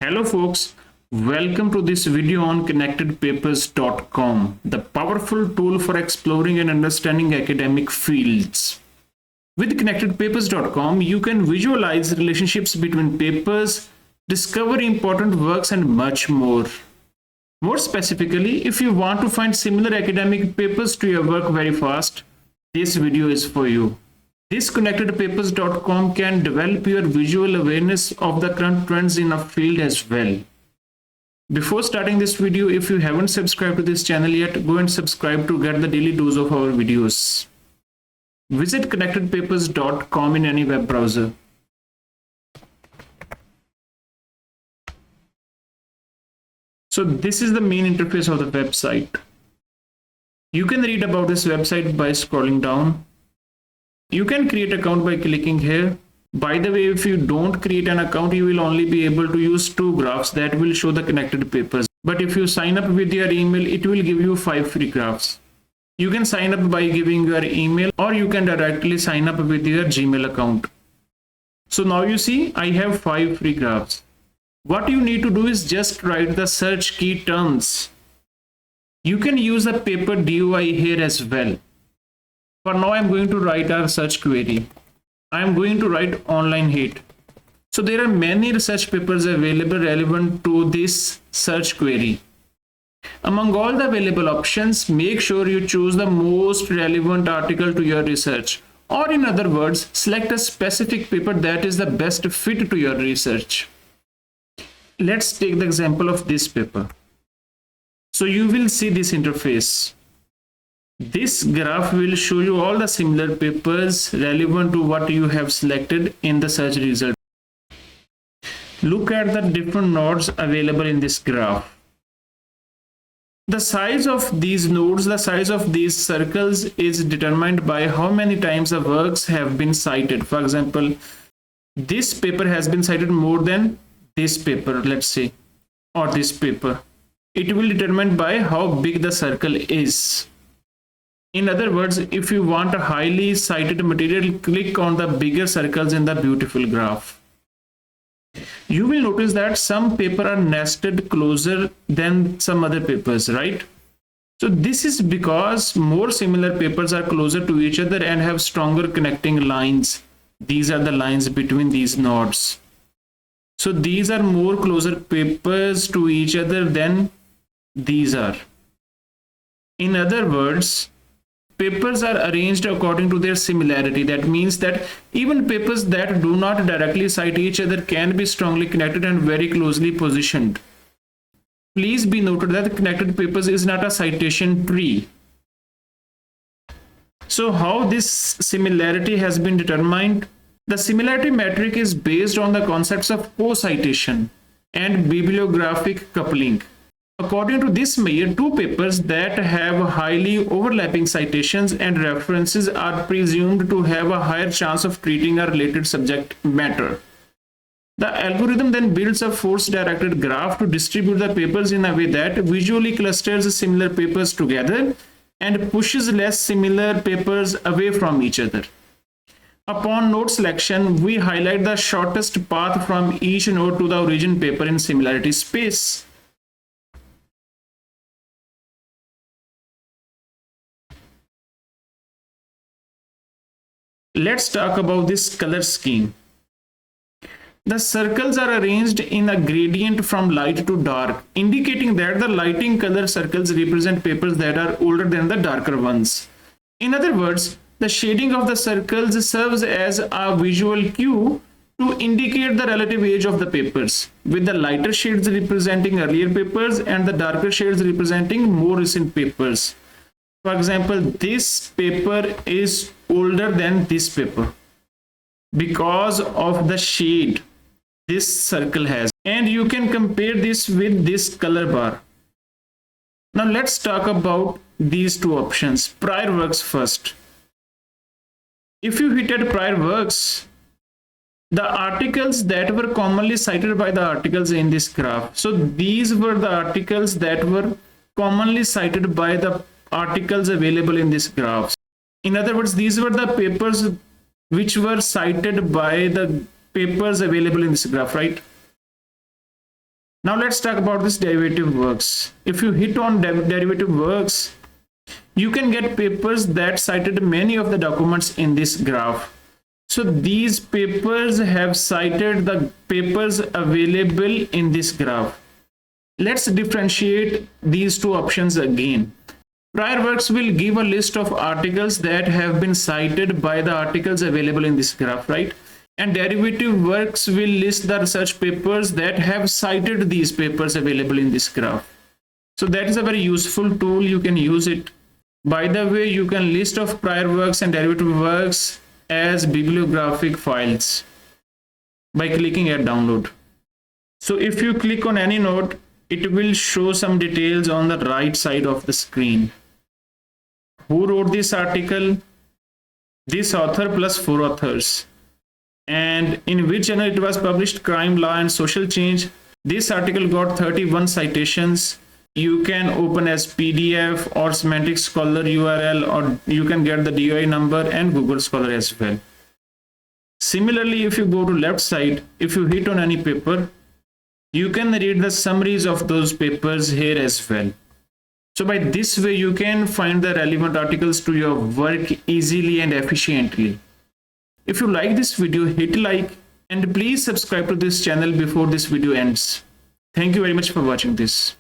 Hello folks, welcome to this video on connectedpapers.com, the powerful tool for exploring and understanding academic fields. With connectedpapers.com, you can visualize relationships between papers, discover important works and much more. More specifically, if you want to find similar academic papers to your work very fast, this video is for you. This connectedpapers.com can develop your visual awareness of the current trends in a field as well. Before starting this video, if you haven't subscribed to this channel yet, go and subscribe to get the daily dose of our videos. Visit connectedpapers.com in any web browser. So this is the main interface of the website. You can read about this website by scrolling down. You can create an account by clicking here. By the way, if you don't create an account, you will only be able to use 2 graphs that will show the connected papers. But if you sign up with your email, it will give you 5 free graphs. You can sign up by giving your email, or you can directly sign up with your Gmail account. So now you see, I have 5 free graphs. What you need to do is just write the search key terms. You can use the paper DOI here as well. For now, I'm going to write our search query. I'm going to write online hate. So there are many research papers available relevant to this search query. Among all the available options, make sure you choose the most relevant article to your research. Or in other words, select a specific paper that is the best fit to your research. Let's take the example of this paper. So you will see this interface. This graph will show you all the similar papers relevant to what you have selected in the search result. Look at the different nodes available in this graph. The size of these nodes, the size of these circles is determined by how many times the works have been cited. For example, this paper has been cited more than this paper, let's say, or this paper. It will determine by how big the circle is. In other words, if you want a highly cited material, click on the bigger circles in the beautiful graph. You will notice that some papers are nested closer than some other papers, right? So this is because more similar papers are closer to each other and have stronger connecting lines. These are the lines between these nodes. So these are more closer papers to each other than these are. In other words, papers are arranged according to their similarity. That means that even papers that do not directly cite each other can be strongly connected and very closely positioned. Please be noted that connected papers is not a citation tree. So how this similarity has been determined? The similarity metric is based on the concepts of co-citation and bibliographic coupling. According to this measure, 2 papers that have highly overlapping citations and references are presumed to have a higher chance of treating a related subject matter. The algorithm then builds a force-directed graph to distribute the papers in a way that visually clusters similar papers together and pushes less similar papers away from each other. Upon node selection, we highlight the shortest path from each node to the origin paper in similarity space. Let's talk about this color scheme. The circles are arranged in a gradient from light to dark, indicating that the lighting color circles represent papers that are older than the darker ones. In other words, the shading of the circles serves as a visual cue to indicate the relative age of the papers, with the lighter shades representing earlier papers and the darker shades representing more recent papers. For example, this paper is older than this paper because of the shade this circle has. And you can compare this with this color bar. Now let's talk about these 2 options. Prior works first. If you hit at prior works, the articles that were commonly cited by the articles in this graph. So these were the articles that were commonly cited by the articles available in this graph. In other words, these were the papers which were cited by the papers available in this graph, right? Now let's talk about this derivative works. If you hit on derivative works, you can get papers that cited many of the documents in this graph. So these papers have cited the papers available in this graph. Let's differentiate these two options again. Prior works will give a list of articles that have been cited by the articles available in this graph, right? And derivative works will list the research papers that have cited these papers available in this graph. So that is a very useful tool. You can use it. By the way, you can list of prior works and derivative works as bibliographic files by clicking add download. So if you click on any node, it will show some details on the right side of the screen. Who wrote this article? This author plus 4 authors. And in which journal it was published, Crime, Law and Social Change. This article got 31 citations. You can open as PDF or Semantic Scholar URL, or you can get the DOI number and Google Scholar as well. Similarly, if you go to left side, if you hit on any paper, you can read the summaries of those papers here as well. So by this way, you can find the relevant articles to your work easily and efficiently. If you like this video, hit like and please subscribe to this channel before this video ends. Thank you very much for watching this.